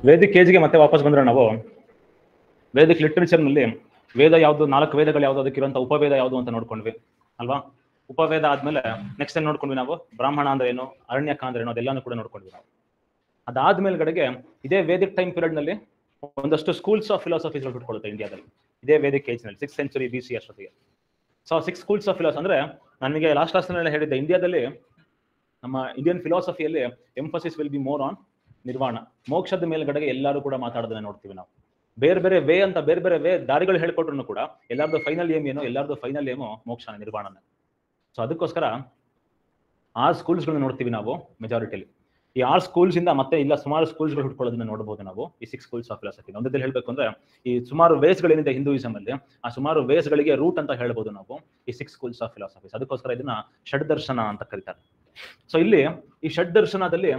Vedic ಏಜ್ಗೆ ಮತ್ತೆ ವಾಪಸ್ ಬಂದ್ರೆ ನಾವು ವೇದಿಕ್ ಲಿಟ್ರೇಚರ್ನಲ್ಲಿ ವೇದ ಯಾವುದು, 4 ವೇದಗಳು ಯಾವುದು, ಅದಕ್ಕಿರುವಂಥ ಉಪವೇದ ಯಾವುದು ಅಂತ ನೋಡ್ಕೊಂಡ್ವಿ ಅಲ್ವಾ. ಉಪವೇದ ಆದ್ಮೇಲೆ ನೆಕ್ಸ್ಟ್ ಏನ್ ನೋಡ್ಕೊಂಡ್ವಿ ನಾವು, ಬ್ರಾಹ್ಮಣ ಅಂದ್ರೆ ಏನು, ಅರಣ್ಯಕ ಅಂದ್ರೆ ಏನು, ಅದೆಲ್ಲಾನು ಕೂಡ ನೋಡ್ಕೊಂಡ್ವಿ ನಾವು. ಅದಾದ್ಮೇಲೆಗಡೆಗೆ ಇದೇ ವೇದಿಕ್ ಟೈಮ್ ಪೀರಿಯಡ್ ನಲ್ಲಿ ಒಂದಷ್ಟು ಸ್ಕೂಲ್ಸ್ ಆಫ್ ಫಿಲಾಸಫೀಸ್ ಹುಟ್ಕೊಳ್ಳುತ್ತೆ ಇಂಡಿಯಾದಲ್ಲಿ, ಇದೇ ವೇದಿಕ್ ಏಜ್ ನಲ್ಲಿ 6th century BC ಅಷ್ಟೊತ್ತಿಗೆ. ಸೊ 6 schools ಆಫ್ ಫಿಲಾಸಫಿ ಅಂದ್ರೆ ನನಗೆ ಲಾಸ್ಟ್ ಕ್ಲಾಸ್ನಲ್ಲಿ ಹೇಳಿದ್ದೆ, ಇಂಡಿಯಾದಲ್ಲಿ ನಮ್ಮ ಇಂಡಿಯನ್ ಫಿಲಾಸಫಿಯಲ್ಲಿ emphasis will be more on nirvana, ಮೋಕ್ಷದ ಮೇಲ್ಗಡೆಗೆ ಎಲ್ಲರೂ ಕೂಡ ಮಾತಾಡೋದನ್ನ ನೋಡ್ತೀವಿ ನಾವು. ಬೇರೆ ಬೇರೆ ವೇ ಅಂತ ಬೇರೆ ಬೇರೆ ವೇ ದಾರಿಗಳು ಹೇಳ್ಕೊಟ್ರು ಕೂಡ ಎಲ್ಲಾರ್ದು ಫೈನಲ್ ಏಮ್ ಏನೋ, ಎಲ್ಲಾರ್ದು ಫೈನಲ್ ಏಮೋ ಮೋಕ್ಷ ನಿರ್ವಾಣನ. ಸೊ ಅದಕ್ಕೋಸ್ಕರ 6 ಸ್ಕೂಲ್ಸ್ಗಳನ್ನ ನೋಡ್ತೀವಿ ನಾವು ಮೆಜಾರಿಟಿಲಿ. ಈ 6 ಸ್ಕೂಲ್ಸ್ ಇಂದ ಮತ್ತೆ ಇಲ್ಲ ಸುಮಾರು ಸ್ಕೂಲ್ಸ್ಗಳು ಹುಟ್ಕೊಳ್ಳೋದನ್ನ ನೋಡಬಹುದು ನಾವು ಈ 6 schools ಆಫ್ ಫಿಲಾಸಫಿ. ಒಂದದಲ್ಲಿ ಹೇಳ್ಬೇಕು ಅಂದ್ರೆ ಈ ಸುಮಾರು ವೇಸ್ಗಳೇನಿದೆ ಹಿಂದೂಯಿಸಂ ಅಲ್ಲಿ, ಆ ಸುಮಾರು ವೇಸ್ಗಳಿಗೆ ರೂಟ್ ಅಂತ ಹೇಳ್ಬೋದು ನಾವು ಈ 6 schools ಆಫ್ ಫಿಲಾಸಫೀಸ್. ಅದಕ್ಕೋಸ್ಕರ ಇದನ್ನ ಷಡ್ದರ್ಶನ ಅಂತ ಕರೀತಾರೆ. ಸೊ ಇಲ್ಲಿ ಈ ಷಡ್ದರ್ಶನದಲ್ಲಿ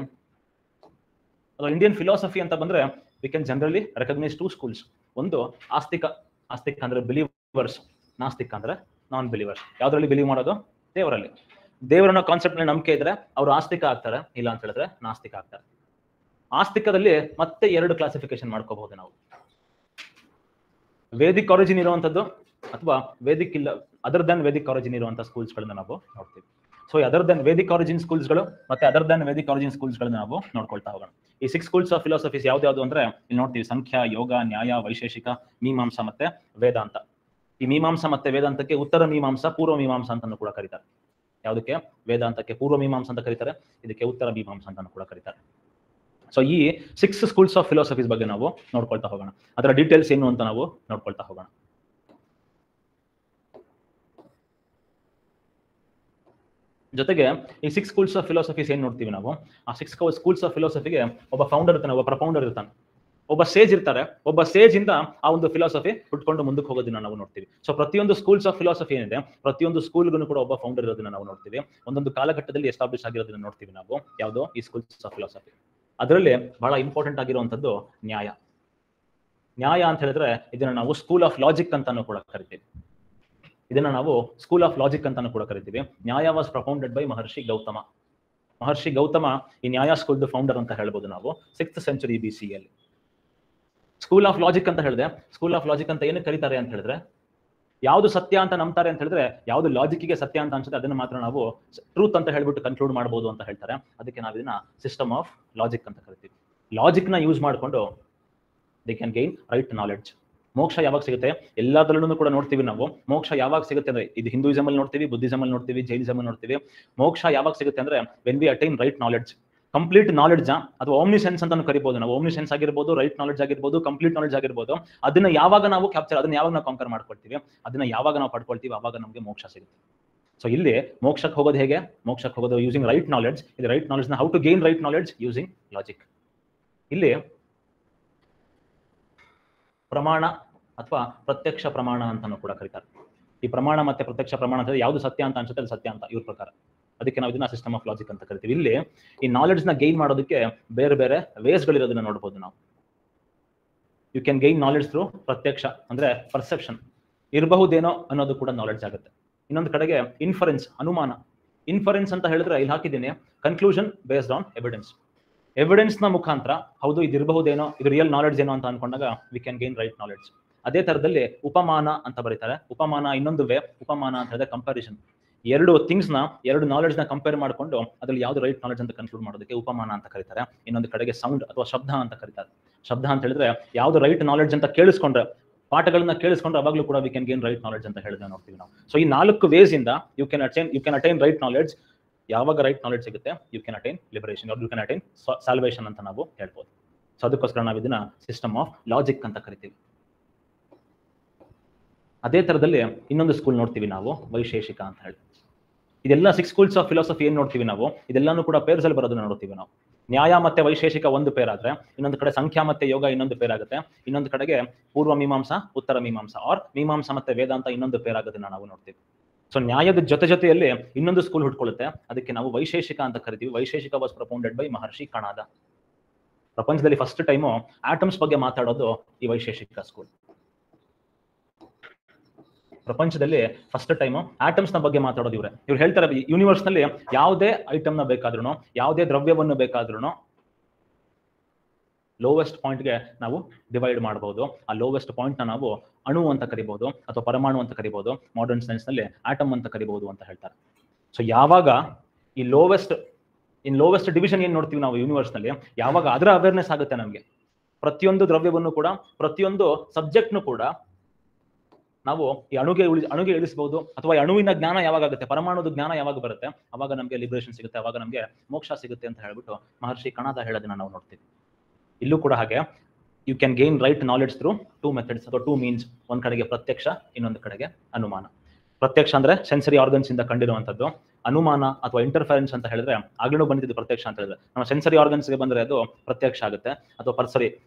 ಇಂಡಿಯನ್ ಫಿಲಾಸಫಿ ಅಂತ ಬಂದ್ರೆ we can generally recognise 2 schools. ಒಂದು ಆಸ್ತಿಕ, ಆಸ್ತಿಕ ಅಂದ್ರೆ ಬಿಲೀವರ್ಸ್, ನಾಸ್ತಿಕ ಅಂದ್ರೆ ನಾನ್ ಬಿಲೀವರ್ಸ್. ಯಾವ್ದ್ರಲ್ಲಿ ಬಿಲೀವ್ ಮಾಡೋದು? ದೇವರಲ್ಲಿ. ದೇವರನ್ನ ಕಾನ್ಸೆಪ್ಟ್ ನಂಬಿಕೆ ಇದ್ರೆ ಅವರು ಆಸ್ತಿಕ ಆಗ್ತಾರೆ, ಇಲ್ಲ ಅಂತ ಹೇಳಿದ್ರೆ ನಾಸ್ತಿಕ ಆಗ್ತಾರೆ. ಆಸ್ತಿಕದಲ್ಲಿ ಮತ್ತೆ 2 ಕ್ಲಾಸಿಫಿಕೇಶನ್ ಮಾಡ್ಕೋಬಹುದು ನಾವು, ವೇದಿಕ್ ಆರಿಜಿನ್ ಇರುವಂತದ್ದು ಅಥವಾ ವೇದಿಕ್ ಇಲ್ಲ ಅದರ್ ದನ್ ವೇದಿಕ್ ಆರಿಜಿನ್ ಇರುವಂತ ಸ್ಕೂಲ್ಸ್ ಗಳನ್ನ ನಾವು ನೋಡ್ತೀವಿ. So other than Vedic origin ಸ್ಕೂಲ್ಸ್ಗಳು ಮತ್ತೆ ಅದರ್ ದನ್ ವೇದಿಕ್ ಆರಿಜಿನ್ ಸ್ಕೂಲ್ಸ್ಗಳನ್ನ ನಾವು ನೋಡ್ಕೊಳ್ತಾ ಹೋಗೋಣ. ಈ 6 schools ಆಫ್ ಫಿಲಾಸಫೀಸ್ ಯಾವ್ದು ಅಂದ್ರೆ ಇಲ್ಲಿ ನೋಡ್ತೀವಿ, ಸಂಖ್ಯಾ, ಯೋಗ, ನ್ಯಾಯ, ವೈಶೇಷಿಕ, ಮೀಮಾಂಸಾ ಮತ್ತೆ ವೇದಾಂತ. ಈ ಮೀಮಾಂಸಾ ಮತ್ತೆ ವೇದಾಂತಕ್ಕೆ ಉತ್ತರ ಮೀಮಾಂಸಾ, ಪೂರ್ವ ಮೀಮಾಂಸಾ ಅಂತಾನು ಕೂಡ ಕರೀತಾರೆ. ಯಾವುದಕ್ಕೆ? ವೇದಾಂತಕ್ಕೆ ಪೂರ್ವ ಮೀಮಾಂಸಾ ಅಂತ ಕರೀತಾರೆ, ಇದಕ್ಕೆ ಉತ್ತರ ಮೀಮಾಂಸಾ ಅಂತಾನು ಕೂಡ ಕರೀತಾರೆ. ಸೊ ಈ 6 schools ಆಫ್ ಫಿಲಾಸಫೀಸ್ ಬಗ್ಗೆ ನಾವು ನೋಡ್ಕೊಳ್ತಾ ಹೋಗೋಣ, ಅದರ ಡೀಟೇಲ್ಸ್ ಏನು ಅಂತ ನಾವು ನೋಡ್ಕೊಳ್ತಾ ಹೋಗೋಣ. ಜೊತೆಗೆ ಈ 6 schools ಆಫ್ ಫಿಲಾಸಫೀಸ್ ಏನ್ ನೋಡ್ತೀವಿ ನಾವು, ಆ 6 schools ಆಫ್ ಫಿಲಾಸಫಿಗೆ ಒಬ್ಬ ಫೌಂಡರ್ ಇರ್ತಾನೆ, ಒಬ್ಬ ಪ್ರಪೌಂಡರ್ ಇರ್ತಾನೆ, ಒಬ್ಬ ಸೇಜ್ ಇರ್ತಾರೆ. ಒಬ್ಬ ಸೇಜ್ ಇಂದ ಆ ಒಂದು ಫಿಲಾಸಫಿ ಹುಟ್ಕೊಂಡು ಮುಂದಕ್ಕೆ ಹೋಗೋದನ್ನ ನಾವು ನೋಡ್ತೀವಿ. ಸೊ ಪ್ರತಿಯೊಂದು ಸ್ಕೂಲ್ಸ್ ಆಫ್ ಫಿಲಾಸಫಿ ಏನಿದೆ, ಪ್ರತಿಯೊಂದು ಸ್ಕೂಲ್ಗೂ ಕೂಡ ಒಬ್ಬ ಫೌಂಡರ್ ಇರೋದನ್ನ ನಾವು ನೋಡ್ತೀವಿ. ಒಂದೊಂದು ಕಾಲಘಟ್ಟದಲ್ಲಿ ಎಸ್ಟಾಬ್ಲಿಷ್ ಆಗಿರೋದನ್ನ ನೋಡ್ತೀವಿ ನಾವು. ಯಾವುದು? ಈ ಸ್ಕೂಲ್ಸ್ ಆಫ್ ಫಿಲಾಸಫಿ. ಅದರಲ್ಲಿ ಬಹಳ ಇಂಪಾರ್ಟೆಂಟ್ ಆಗಿರುವಂತದ್ದು ನ್ಯಾಯ. ನ್ಯಾಯ ಅಂತ ಹೇಳಿದ್ರೆ ಇದನ್ನ ನಾವು ಸ್ಕೂಲ್ ಆಫ್ ಲಾಜಿಕ್ ಅಂತಾನು ಕೂಡ ಕರಿತೀವಿ. ಇದನ್ನ ನಾವು ಸ್ಕೂಲ್ ಆಫ್ ಲಾಜಿಕ್ ಅಂತಾನು ಕೂಡ ಕರಿತೀವಿ. ನ್ಯಾಯ ವಾಸ್ ಪ್ರಪೌಂಡೆಡ್ ಬೈ ಮಹರ್ಷಿ ಗೌತಮ. ಮಹರ್ಷಿ ಗೌತಮ ಈ ನ್ಯಾಯ ಸ್ಕೂಲ್ ಫೌಂಡರ್ ಅಂತ ಹೇಳ್ಬೋದು ನಾವು 6th century BC ಯಲ್ಲಿ. ಸ್ಕೂಲ್ ಆಫ್ ಲಾಜಿಕ್ ಅಂತ ಹೇಳಿದ್ರೆ, ಸ್ಕೂಲ್ ಆಫ್ ಲಾಜಿಕ್ ಅಂತ ಏನು ಕರೀತಾರೆ ಅಂತ ಹೇಳಿದ್ರೆ, ಯಾವ್ದು ಸತ್ಯ ಅಂತ ನಂಬ್ತಾರೆ ಅಂತ ಹೇಳಿದ್ರೆ, ಯಾವ್ದು ಲಾಜಿಕ್ಗೆ ಸತ್ಯ ಅಂತ ಅನ್ಸುತ್ತೆ ಅದನ್ನ ಮಾತ್ರ ನಾವು ಟ್ರೂತ್ ಅಂತ ಹೇಳ್ಬಿಟ್ಟು ಕನ್ಕ್ಲೂಡ್ ಮಾಡಬಹುದು ಅಂತ ಹೇಳ್ತಾರೆ. ಅದಕ್ಕೆ ನಾವು ಇದನ್ನ ಸಿಸ್ಟಮ್ ಆಫ್ ಲಾಜಿಕ್ ಅಂತ ಕರಿತೀವಿ. ಲಾಜಿಕ್ ನ ಯೂಸ್ ಮಾಡಿಕೊಂಡು they can gain right knowledge. ಮೋಕ್ಷ ಯಾವಾಗ ಸಿಗುತ್ತೆ? ಎಲ್ಲದರಲ್ಲೂ ಕೂಡ ನೋಡ್ತೀವಿ ನಾವು. ಮೋಕ್ಷ ಯಾವಾಗ ಸಿಗುತ್ತೆ ಅಂದ್ರೆ ಇದು ಹಿಂದೂಯಿಸಂ ಅಲ್ಲಿ ನೋಡ್ತೀವಿ, ಬುದ್ಧಿಸಂ ಅಲ್ಲಿ ನೋಡ್ತೀವಿ, ಜೈನಿಸಂ ಅಲ್ಲಿ ನೋಡ್ತೀವಿ. ಮೋಕ್ಷ ಯಾವಾಗ ಸಿಗುತ್ತೆ ಅಂದ್ರೆ when we attain right knowledge. Complete knowledge ಅಥವಾ ಓಮ್ನಿ ಸೆನ್ಸ್ ಅಂತ ಕರಿಬಹುದು ನಾವು. ಓಮ್ನಿ ಸೆನ್ಸ್ ಆಗಿರ್ಬೋದು, ರೈಟ್ ನಾಲೆಡ್ಜ್ ಆಗಿರ್ಬೋದು, ಕಂಪ್ಲೀಟ್ ನಾಲೆಡ್ಜ್ ಆಗಿರ್ಬೋದು. ಅದನ್ನ ಯಾವಾಗ ನಾವು ಕ್ಯಾಪ್ಚರ್, ಅದನ್ನ ಯಾವಾಗ ನಾವು ಕಾಂಕರ್ ಮಾಡ್ಕೊಳ್ತೀವಿ, ಅದನ್ನ ಯಾವಾಗ ನಾವು ಪಡ್ಕೊಳ್ತೀವಿ, ಅವಾಗ ನಮಗೆ ಮೋಕ್ಷ ಸಿಗುತ್ತೆ. ಸೊ ಇಲ್ಲಿ ಮೋಕ್ಷಕ್ಕೆ ಹೋಗೋದು ಹೇಗೆ? ಮೋಕ್ಷಕ್ಕೆ ಹೋಗೋದು ಯೂಸಿಂಗ್ ರೈಟ್ ನಾಲೆಡ್ಜ್. ಇದು ರೈಟ್ ನಾಲೆಡ್ಜ್ ನ how to gain right knowledge using logic. ಇಲ್ಲಿ ಪ್ರಮಾಣ ಅಥವಾ ಪ್ರತ್ಯಕ್ಷ ಪ್ರಮಾಣ ಅಂತಾನು ಕೂಡ ಕರೀತಾರೆ. ಈ ಪ್ರಮಾಣ ಮತ್ತೆ ಪ್ರತ್ಯಕ್ಷ ಪ್ರಮಾಣ ಅಂತ ಯಾವ್ದು ಸತ್ಯ ಅಂತ ಅನ್ಸುತ್ತೆ ಅದು ಸತ್ಯ ಅಂತ ಇವ್ರ ಪ್ರಕಾರ. ಅದಕ್ಕೆ ನಾವು ಇದನ್ನ ಸಿಸ್ಟಮ್ ಆಫ್ ಲಾಜಿಕ್ ಅಂತ ಕರಿತೀವಿ. ಇಲ್ಲಿ ಈ ನಾಲೆಡ್ಜ್ ನ ಗೈನ್ ಮಾಡೋದಕ್ಕೆ ಬೇರೆ ಬೇರೆ ವೇಸ್ಗಳಿರೋದನ್ನ ನೋಡಬಹುದು ನಾವು. You can gain knowledge through ಪ್ರತ್ಯಕ್ಷ ಅಂದ್ರೆ ಪರ್ಸೆಪ್ಷನ್ ಇರಬಹುದೇನೋ ಅನ್ನೋದು ಕೂಡ ನಾಲೆಡ್ಜ್ ಆಗುತ್ತೆ. ಇನ್ನೊಂದು ಕಡೆಗೆ ಇನ್ಫರೆನ್ಸ್, ಅನುಮಾನ. ಇನ್ಫರೆನ್ಸ್ ಅಂತ ಹೇಳಿದ್ರೆ ಇಲ್ಲಿ ಹಾಕಿದ್ದೀನಿ conclusion based on evidence. Evidence ನ ಮುಖಾಂತರ ಹೌದು ಇದು ಇರಬಹುದೇನೋ, ಇದು ರಿಯಲ್ ನಾಲೆಡ್ಜ್ ಏನೋ ಅಂತ ಅನ್ಕೊಂಡಾಗ we can gain right knowledge. ಅದೇ ತರದಲ್ಲಿ ಉಪಮಾನ ಅಂತ ಬರೀತಾರೆ. ಉಪಮಾನ ಇನ್ನೊಂದು ವೇ. ಉಪಮಾನ ಅಂತ ಹೇಳಿದ್ರೆ ಕಂಪ್ಯಾರಿಸನ್. 2 ಥಿಂಗ್ಸ್ ನ, 2 ನಾಲೆಡ್ಜ್ ನ ಕಂಪೇರ್ ಮಾಡ್ಕೊಂಡು ಅದ್ರಲ್ಲಿ ಯಾವ್ದು ರೈಟ್ ನಾಲೆಡ್ಜ್ ಅಂತ ಕನ್ಕ್ಲೂಡ್ ಮಾಡೋದಕ್ಕೆ ಉಪಮಾನ ಅಂತ ಕರೀತಾರೆ. ಇನ್ನೊಂದು ಕಡೆಗೆ ಸೌಂಡ್ ಅಥವಾ ಶಬ್ದ ಅಂತ ಕರೀತಾರೆ. ಶಬ್ದ ಅಂತ ಹೇಳಿದ್ರೆ ಯಾವ್ದು ರೈಟ್ ನಾಲೆಡ್ಜ್ ಅಂತ ಕೇಳಿಸ್ಕೊಂಡ್ರೆ, ಪಾಠಗಳನ್ನ ಕೇಳಿಸ್ಕೊಂಡ್ರೆ ಅವಾಗಲೂ ಕೂಡ we can gain right knowledge ಅಂತ ಹೇಳಿದ್ರೆ ನೋಡ್ತೀವಿ ನಾವು. ಸೊ ಈ 4 ವೇಸ್ ಇಂದ you can attain right knowledge. ಯಾವಾಗ ರೈಟ್ ನಾಲೆಡ್ಜ್ ಸಿಗುತ್ತೆ you can attain liberation, you can attain salvation ಅಂತ ನಾವು ಹೇಳ್ಬೋದು. ಸೊ ಅದಕ್ಕೋಸ್ಕರ ನಾವು ಇದನ್ನ ಸಿಸ್ಟಮ್ ಆಫ್ ಲಾಜಿಕ್ ಅಂತ ಕರಿತೀವಿ. ಅದೇ ತರದಲ್ಲಿ ಇನ್ನೊಂದು ಸ್ಕೂಲ್ ನೋಡ್ತೀವಿ ನಾವು, ವೈಶೇಷಿಕ ಅಂತ ಹೇಳಿ. ಇದೆಲ್ಲ 6 schools ಆಫ್ ಫಿಲಾಸಫಿ ಏನ್ ನೋಡ್ತೀವಿ ನಾವು, ಇದೆಲ್ಲಾನು ಕೂಡ ಪೇರ್ಸ್ ಅಲ್ಲಿ ಬರೋದನ್ನ ನೋಡ್ತೀವಿ ನಾವು. ನ್ಯಾಯ ಮತ್ತೆ ವೈಶೇಷಿಕ ಒಂದು ಪೇರ್ ಆದ್ರೆ, ಇನ್ನೊಂದು ಕಡೆ ಸಂಖ್ಯಾ ಮತ್ತೆ ಯೋಗ ಇನ್ನೊಂದು ಪೇರ್ ಆಗುತ್ತೆ. ಇನ್ನೊಂದು ಕಡೆಗೆ ಪೂರ್ವ ಮೀಮಾಂಸಾ, ಉತ್ತರ ಮೀಮಾಂಸಾ ಆರ್ ಮೀಮಾಂಸಾ ಮತ್ತೆ ವೇದಾಂತ ಇನ್ನೊಂದು ಪೇರ್ ಆಗೋದನ್ನ ನಾವು ನೋಡ್ತೀವಿ. ಸೊ ನ್ಯಾಯದ ಜೊತೆಯಲ್ಲಿ ಇನ್ನೊಂದು ಸ್ಕೂಲ್ ಹುಟ್ಕೊಳ್ಳುತ್ತೆ, ಅದಕ್ಕೆ ನಾವು ವೈಶೇಷಿಕ ಅಂತ ಕರಿತೀವಿ. ವೈಶೇಷಿಕ ವಾಸ್ ಪ್ರಪೌಂಡೆಡ್ ಬೈ ಮಹರ್ಷಿ ಕಣಾದ. ಪ್ರಪಂಚದಲ್ಲಿ ಫಸ್ಟ್ ಟೈಮು ಆಟಮ್ಸ್ ಬಗ್ಗೆ ಮಾತಾಡೋದು ಈ ವೈಶೇಷಿಕ ಸ್ಕೂಲ್. ಪ್ರಪಂಚದಲ್ಲಿ ಫಸ್ಟ್ ಟೈಮ್ ಆಟಮ್ಸ್ ನ ಬಗ್ಗೆ ಮಾತಾಡೋದು ಇವ್ರೆ. ಇವ್ರು ಹೇಳ್ತಾರೆ ಯೂನಿವರ್ಸ್ ನಲ್ಲಿ ಯಾವುದೇ ಐಟಮ್ ನ ಬೇಕಾದ್ರೂ, ಯಾವುದೇ ದ್ರವ್ಯವನ್ನು ಬೇಕಾದ್ರೂ ಲೋವೆಸ್ಟ್ ಪಾಯಿಂಟ್ಗೆ ನಾವು ಡಿವೈಡ್ ಮಾಡಬಹುದು. ಆ ಲೋವೆಸ್ಟ್ ಪಾಯಿಂಟ್ನ ನಾವು ಅಣು ಅಂತ ಕರಿಬಹುದು ಅಥವಾ ಪರಮಾಣು ಅಂತ ಕರಿಬಹುದು, ಮಾಡರ್ನ್ ಸೈನ್ಸ್ನಲ್ಲಿ ಆಟಮ್ ಅಂತ ಕರಿಬಹುದು ಅಂತ ಹೇಳ್ತಾರೆ. ಸೊ ಯಾವಾಗ ಈ ಲೋವೆಸ್ಟ್ ಡಿವಿಷನ್ ಏನ್ ನೋಡ್ತೀವಿ ನಾವು ಯೂನಿವರ್ಸ್ನಲ್ಲಿ, ಯಾವಾಗ ಅದರ ಅವೇರ್ನೆಸ್ ಆಗುತ್ತೆ ನಮಗೆ, ಪ್ರತಿಯೊಂದು ದ್ರವ್ಯವನ್ನು ಕೂಡ, ಪ್ರತಿಯೊಂದು ಸಬ್ಜೆಕ್ಟ್ನು ಕೂಡ ನಾವು ಈ ಅಣುಗೆ ಇಳಿಸಬಹುದು, ಅಥವಾ ಈ ಅಣುವಿನ ಜ್ಞಾನ ಯಾವಾಗ ಆಗುತ್ತೆ, ಪರಮಾಣುದ ಜ್ಞಾನ ಯಾವಾಗ ಬರುತ್ತೆ, ಅವಾಗ ನಮಗೆ ಲಿಬರೇಷನ್ ಸಿಗುತ್ತೆ, ಅವಾಗ ನಮಗೆ ಮೋಕ್ಷ ಸಿಗುತ್ತೆ ಅಂತ ಹೇಳ್ಬಿಟ್ಟು ಮಹರ್ಷಿ ಕಣದ ಹೇಳೋದನ್ನ ನಾವು ನೋಡ್ತೀವಿ. ಇಲ್ಲೂ ಕೂಡ ಹಾಗೆ you can gain right knowledge through 2 methods ಅಥವಾ 2 ಮೀನ್ಸ್. ಒಂದ್ ಕಡೆಗೆ ಪ್ರತ್ಯಕ್ಷ, ಇನ್ನೊಂದು ಕಡೆಗೆ ಅನುಮಾನ. ಪ್ರತ್ಯಕ್ಷ ಅಂದ್ರೆ ಸೆನ್ಸರಿ ಆರ್ಗನ್ಸ್ ಇಂದ ಕಂಡಿರುವಂತದ್ದು. ಅನುಮಾನ ಅಥವಾ ಇಂಟರ್ಫರೆನ್ಸ್ ಅಂತ ಹೇಳಿದ್ರೆ ಆಗ್ಲೂ ಬಂದಿದ್ದು ಪ್ರತ್ಯಕ್ಷ ಅಂತ ಹೇಳಿದ್ರೆ, ನಮ್ಮ ಸೆನ್ಸರಿ ಆರ್ಗನ್ಸ್ಗೆ ಬಂದ್ರೆ ಅದು ಪ್ರತ್ಯಕ್ಷ ಆಗುತ್ತೆ, ಅಥವಾ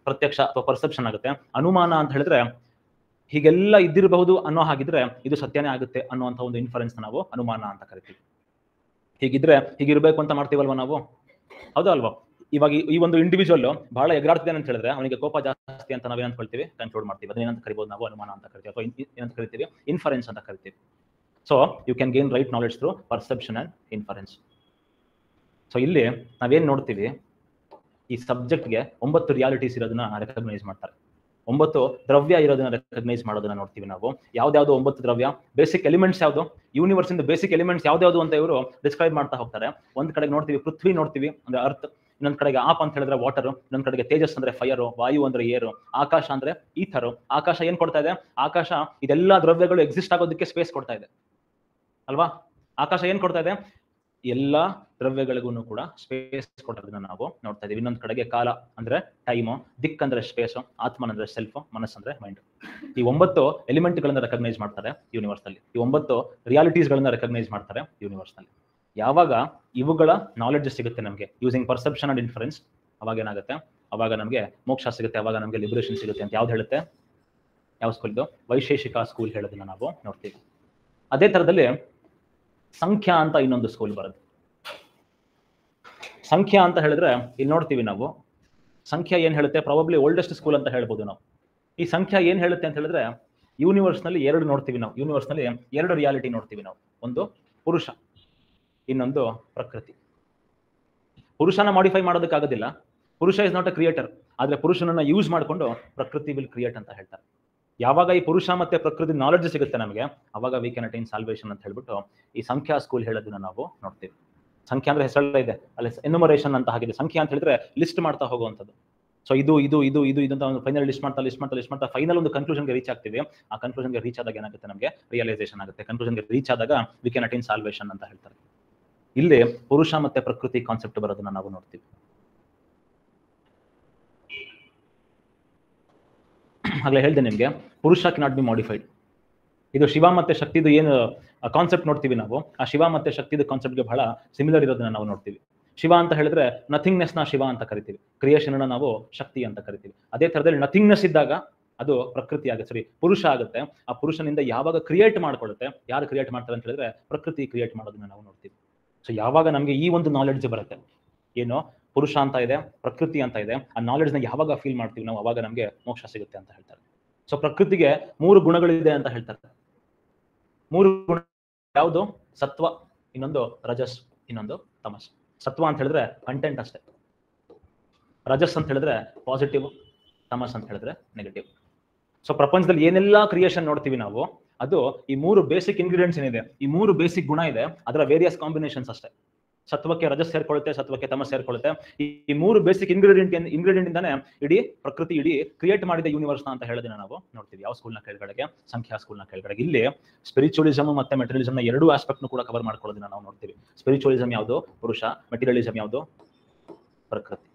ಪ್ರತ್ಯಕ್ಷ ಅಥವಾ ಪರ್ಸೆಪ್ಷನ್ ಆಗುತ್ತೆ. ಅನುಮಾನ ಅಂತ ಹೇಳಿದ್ರೆ ಹೀಗೆಲ್ಲ ಇದ್ದಿರಬಹುದು ಅನ್ನೋ ಹಾಗಿದ್ರೆ ಇದು ಸತ್ಯನೇ ಆಗುತ್ತೆ ಅನ್ನುವಂಥ ಒಂದು ಇನ್ಫರೆನ್ಸ್ ನಾವು ಅನುಮಾನ ಅಂತ ಕರಿತೀವಿ. ಹೀಗಿದ್ರೆ ಹೀಗಿರ್ಬೇಕು ಅಂತ ಮಾಡ್ತೀವಲ್ವಾ ನಾವು, ಹೌದಾ ಅಲ್ವಾ? ಇವಾಗ ಈ ಒಂದು ಇಂಡಿವಿಜುವಲ್ ಬಹಳ ಎಗರಾಡ್ತಿದ್ದಾನೆ ಅಂತ ಹೇಳಿದ್ರೆ ಅವನಿಗೆ ಕೋಪ ಜಾಸ್ತಿ ಅಂತ ನಾವೇನಂತ ಕರಿತೀವಿ, ಕನ್ಕ್ಲೂಡ್ ಮಾಡ್ತೀವಿ. ಅದನ್ನೇನಂತ ಕರಿಬಹುದು ನಾವು, ಅನುಮಾನ ಅಂತ ಕರಿತೀವಿ, ಅಥವಾ ಏನಂತ ಕರಿತೀವಿ, ಇನ್ಫರೆನ್ಸ್ ಅಂತ ಕರಿತೀವಿ. So you can gain right knowledge through perception and inference. So ಇಲ್ಲಿ ನಾವೇನ್ ನೋಡ್ತೀವಿ, ಈ ಸಬ್ಜೆಕ್ಟ್ಗೆ 9 ರಿಯಾಲಿಟೀಸ್ ಇರೋದನ್ನ ರೆಕಗ್ನೈಸ್ ಮಾಡ್ತಾರೆ, 9 ದ್ರವ್ಯ ಇರೋದನ್ನ ರೆಕಗ್ನೈಸ್ ಮಾಡೋದನ್ನ ನೋಡ್ತೀವಿ ನಾವು. ಯಾವ್ದಾವ್ದು 9 ದ್ರವ್ಯ, ಬೇಸಿಕ್ ಎಲಿಮೆಂಟ್ಸ್ ಯಾವುದು, ಯೂನಿವರ್ಸ್ ಇಂದ ಬೇಸಿಕ್ ಎಲಿಮೆಂಟ್ಸ್ ಯಾವ್ದಾವ್ದು ಅಂತ ಇವರು ಡಿಸ್ಕ್ರೈಬ್ ಮಾಡ್ತಾ ಹೋಗ್ತಾರೆ. ಒಂದ್ ಕಡೆಗೆ ನೋಡ್ತೀವಿ ಪೃಥ್ವಿ ನೋಡ್ತೀವಿ ಅಂದ್ರೆ ಅರ್ತ್, ಇನ್ನೊಂದ್ ಕಡೆಗೆ ಆಪ್ ಅಂತ ಹೇಳಿದ್ರೆ ವಾಟರ್, ಇನ್ನೊಂದ್ ಕಡೆಗೆ ತೇಜಸ್ ಅಂದ್ರೆ ಫೈರ್, ವಾಯು ಅಂದ್ರೆ ಏರು, ಆಕಾಶ ಅಂದ್ರೆ ಈಥರ್. ಆಕಾಶ ಏನ್ ಕೊಡ್ತಾ ಇದೆ, ಆಕಾಶ ಇದೆಲ್ಲಾ ದ್ರವ್ಯಗಳು ಎಕ್ಸಿಸ್ಟ್ ಆಗೋದಕ್ಕೆ ಸ್ಪೇಸ್ ಕೊಡ್ತಾ ಇದೆ ಅಲ್ವಾ? ಆಕಾಶ ಏನ್ ಕೊಡ್ತಾ ಇದೆ, ಎಲ್ಲಾ ದ್ರವ್ಯಗಳಿಗೂ ಕೂಡ ಸ್ಪೇಸ್ ಕೊಡೋದನ್ನ ನಾವು ನೋಡ್ತಾ ಇದೀವಿ. ಇನ್ನೊಂದ್ ಕಡೆಗೆ ಕಾಲ ಅಂದ್ರೆ ಟೈಮ್, ದಿಕ್ ಅಂದ್ರೆ ಸ್ಪೇಸ್, ಆತ್ಮನ್ ಅಂದ್ರೆ ಸೆಲ್ಫ್, ಮನಸ್ಸು ಅಂದ್ರೆ ಮೈಂಡ್. ಈ 9 ಎಲಿಮೆಂಟ್ ಗಳನ್ನ ರೆಕಗ್ನೈಸ್ ಮಾಡ್ತಾರೆ ಯೂನಿವರ್ಸ್ ನಲ್ಲಿ. ಈ 9 ರಿಯಾಲಿಟೀಸ್ ಗಳನ್ನ ರೆಕಗ್ನೈಸ್ ಮಾಡ್ತಾರೆ ಯೂನಿವರ್ಸ್ ನಲ್ಲಿ. ಯಾವಾಗ ಇವುಗಳ ನಾಲೆಡ್ಜ್ ಸಿಗುತ್ತೆ ನಮಗೆ ಯೂಸಿಂಗ್ ಪರ್ಸೆಪ್ಷನ್ ಅಂಡ್ ಇನ್ಫರೆನ್ಸ್, ಅವಾಗ ಏನಾಗುತ್ತೆ, ಅವಾಗ ನಮಗೆ ಮೋಕ್ಷ ಸಿಗುತ್ತೆ, ಅವಾಗ ನಮಗೆ ಲಿಬರೇಷನ್ ಸಿಗುತ್ತೆ ಅಂತ ಯಾವ್ದು ಹೇಳುತ್ತೆ, ಯಾವ ಸ್ಕೂಲ್ ಇದು, ವೈಶೇಷಿಕ ಸ್ಕೂಲ್ ಹೇಳೋದನ್ನ ನಾವು ನೋಡ್ತೀವಿ. ಅದೇ ತರದಲ್ಲಿ ಸಂಖ್ಯಾ ಅಂತ ಇನ್ನೊಂದು ಸ್ಕೂಲ್ ಬರುತ್ತೆ. ಸಂಖ್ಯಾ ಅಂತ ಹೇಳಿದ್ರೆ ಇಲ್ಲಿ ನೋಡ್ತೀವಿ ನಾವು, ಸಂಖ್ಯಾ ಏನ್ ಹೇಳುತ್ತೆ, ಪ್ರಾಬಬ್ಲಿ ಓಲ್ಡೆಸ್ಟ್ ಸ್ಕೂಲ್ ಅಂತ ಹೇಳ್ಬೋದು ನಾವು. ಈ ಸಂಖ್ಯಾ ಏನ್ ಹೇಳುತ್ತೆ ಅಂತ ಹೇಳಿದ್ರೆ, ಯೂನಿವರ್ಸ್ ನಲ್ಲಿ 2 ನೋಡ್ತೀವಿ ನಾವು, ಯೂನಿವರ್ಸ್ ನಲ್ಲಿ 2 ರಿಯಾಲಿಟಿ ನೋಡ್ತೀವಿ ನಾವು. ಒಂದು ಪುರುಷ, ಇನ್ನೊಂದು ಪ್ರಕೃತಿ. ಪುರುಷನ ಮಾಡಿಫೈ ಮಾಡೋದಕ್ಕಾಗೋದಿಲ್ಲ, ಪುರುಷ ಇಸ್ ನಾಟ್ ಅ ಕ್ರಿಯೇಟರ್, ಆದ್ರೆ ಪುರುಷನನ್ನ ಯೂಸ್ ಮಾಡ್ಕೊಂಡು ಪ್ರಕೃತಿ ವಿಲ್ ಕ್ರಿಯೇಟ್ ಅಂತ ಹೇಳ್ತಾರೆ. ಯಾವಾಗ ಈ ಪುರುಷ ಮತ್ತೆ ಪ್ರಕೃತಿ ನಾಲೆಡ್ಜ್ ಸಿಗುತ್ತೆ ನಮಗೆ, ಅವಾಗ ವಿ ಕ್ಯಾನ್ ಅಟೈನ್ ಸಾಲ್ವೇಷನ್ ಅಂತ ಹೇಳ್ಬಿಟ್ಟು ಈ ಸಂಖ್ಯಾ ಸ್ಕೂಲ್ ಹೇಳೋದನ್ನ ನಾವು ನೋಡ್ತೀವಿ. ಸಂಖ್ಯಾ ಅಂದ್ರೆ ಹೆಸರೇ ಇದೆ, ಅಲ್ಲಿ ಎನ್ಯುಮರೇಷನ್ ಅಂತ ಆಗಿದೆ. ಸಂಖ್ಯಾ ಅಂತ ಹೇಳಿದ್ರೆ ಲಿಸ್ಟ್ ಮಾಡ್ತಾ ಹೋಗುವಂಥದ್ದು. ಸೊ ಇದು ಇದು ಇದು ಇದು ಇದು ಅಂತ ಫೈನಲ್ ಲಿಸ್ಟ್ ಮಾಡ್ತಾ ಫೈನಲ್ ಒಂದು ಕನ್ಕ್ಲೂಷನ್ಗೆ ರೀಚ್ ಆಗ್ತೀವಿ. ಆ ಕನ್ಕ್ಲೂಷನ್ಗೆ ರೀಚ್ ಆದಾಗ ಏನಾಗುತ್ತೆ, ನಮಗೆ ರಿಯಲೈಸೇಷನ್ ಆಗುತ್ತೆ. ಕನ್ಕ್ಲೂಷನ್ಗೆ ರೀಚ್ ಆದಾಗ ವಿ ಕ್ಯಾನ್ ಅಟೈನ್ ಸಾಲ್ವೇಷನ್ ಅಂತ ಹೇಳ್ತಾರೆ. ಇಲ್ಲಿ ಪುರುಷ ಮತ್ತೆ ಪ್ರಕೃತಿ ಕಾನ್ಸೆಪ್ಟ್ ಬರೋದನ್ನ ನಾವು ನೋಡ್ತೀವಿ. ಆಗ್ಲೇ ಹೇಳ್ದೆ ನಿಮ್ಗೆ, ಪುರುಷ ಕೆನಾಟ್ ಬಿ ಮಾಡಿಫೈಡ್. ಇದು ಶಿವ ಮತ್ತೆ ಶಕ್ತಿದು ಏನು ಕಾನ್ಸೆಪ್ಟ್ ನೋಡ್ತೀವಿ ನಾವು, ಆ ಶಿವ ಮತ್ತೆ ಶಕ್ತಿದು ಕಾನ್ಸೆಪ್ಟ್ಗೆ ಬಹಳ ಸಿಮಿಲರ್ ಇರೋದನ್ನ ನಾವು ನೋಡ್ತೀವಿ. ಶಿವ ಅಂತ ಹೇಳಿದ್ರೆ ನಥಿಂಗ್ನೆಸ್ ನ ಶಿವ ಅಂತ ಕರಿತೀವಿ, ಕ್ರಿಯೇಷನ್ ನಾವು ಶಕ್ತಿ ಅಂತ ಕರಿತೀವಿ. ಅದೇ ತರದಲ್ಲಿ ನಥಿಂಗ್ನೆಸ್ ಇದ್ದಾಗ ಅದು ಪ್ರಕೃತಿ ಆಗುತ್ತೆ, ಸರಿ ಪುರುಷ ಆಗುತ್ತೆ. ಆ ಪುರುಷನಿಂದ ಯಾವಾಗ ಕ್ರಿಯೇಟ್ ಮಾಡ್ಕೊಳ್ಳುತ್ತೆ, ಯಾರು ಕ್ರಿಯೇಟ್ ಮಾಡ್ತಾರೆ ಅಂತ ಹೇಳಿದ್ರೆ ಪ್ರಕೃತಿ ಕ್ರಿಯೇಟ್ ಮಾಡೋದನ್ನ ನಾವು ನೋಡ್ತೀವಿ. ಸೊ ಯಾವಾಗ ನಮಗೆ ಈ ಒಂದು ನಾಲೆಡ್ಜ್ ಬರುತ್ತೆ, ಏನು ಪುರುಷ ಅಂತ ಇದೆ, ಪ್ರಕೃತಿ ಅಂತ ಇದೆ, ಆ ನಾಲೆಡ್ಜ್ ನ ಯಾವಾಗ ಫೀಲ್ ಮಾಡ್ತೀವಿ ನಾವು, ಅವಾಗ ನಮಗೆ ಮೋಕ್ಷ ಸಿಗುತ್ತೆ ಅಂತ ಹೇಳ್ತಾರೆ. ಸೊ ಪ್ರಕೃತಿಗೆ 3 ಗುಣಗಳಿದೆ ಅಂತ ಹೇಳ್ತಾರೆ. 3 ಗುಣ ಯಾವುದು, ಸತ್ವ, ಇನ್ನೊಂದು ರಜಸ್, ಇನ್ನೊಂದು ತಮಸ್. ಸತ್ವ ಅಂತ ಹೇಳಿದ್ರೆ ಕಂಟೆಂಟ್ ಅಷ್ಟೇ, ರಜಸ್ ಅಂತ ಹೇಳಿದ್ರೆ ಪಾಸಿಟಿವ್, ತಮಸ್ ಅಂತ ಹೇಳಿದ್ರೆ ನೆಗೆಟಿವ್. ಸೊ ಪ್ರಪಂಚದಲ್ಲಿ ಏನೆಲ್ಲಾ ಕ್ರಿಯೇಷನ್ ನೋಡ್ತೀವಿ ನಾವು, ಅದು ಈ 3 ಬೇಸಿಕ್ ಇಂಗ್ರೀಡಿಯೆಂಟ್ಸ್ ಏನಿದೆ, ಈ 3 ಬೇಸಿಕ್ ಗುಣ ಇದೆ, ಅದರ ವೇರಿಯಸ್ ಕಾಂಬಿನೇಷನ್ಸ್ ಅಷ್ಟೇ. ಸತ್ವಕ್ಕೆ ರಜಸ್ ಸೇರ್ಕೊಳ್ಳುತ್ತೆ, ಸತ್ವಕ್ಕೆ ತಮಸ್ ಸೇರ್ಕೊಳ್ಳುತ್ತೆ. ಈ 3 ಬೇಸಿಕ್ ಇಂಗ್ರೀಡಿಯೆಂಟ್ ಇಂದಾನೆ ಇಡೀ ಪ್ರಕೃತಿ, ಇಡೀ ಕ್ರಿಯೇಟ್ ಮಾಡಿದ ಯೂನಿವರ್ಸ್ ಅಂತ ಹೇಳೋದನ್ನ ನಾವು ನೋಡ್ತೀವಿ. ಯಾವ ಸ್ಕೂಲ್ನ ಕೆಳಗಡೆಗೆ, ಸಂಖ್ಯಾ ಸ್ಕೂಲ್ನ ಕೆಳಗಡೆಗೆ. ಇಲ್ಲಿ ಸ್ಪಿರಿಚುವಲಿಸಮ್ ಮತ್ತೆ ಮೆಟೀರಿಯಲಿಸಮ್ ನ 2 ಆಸ್ಪೆಕ್ಟ್ ಕೂಡ ಕವರ್ ಮಾಡ್ಕೊಳ್ಳೋದನ್ನ ನಾವು ನೋಡ್ತೀವಿ. ಸ್ಪಿರಿಚುವಲಿಸಮ್ ಯಾವುದು, ಪುರುಷ, ಮೆಟೀರಿಯಲಿಸಮ್ ಯಾವುದು, ಪ್ರಕೃತಿ.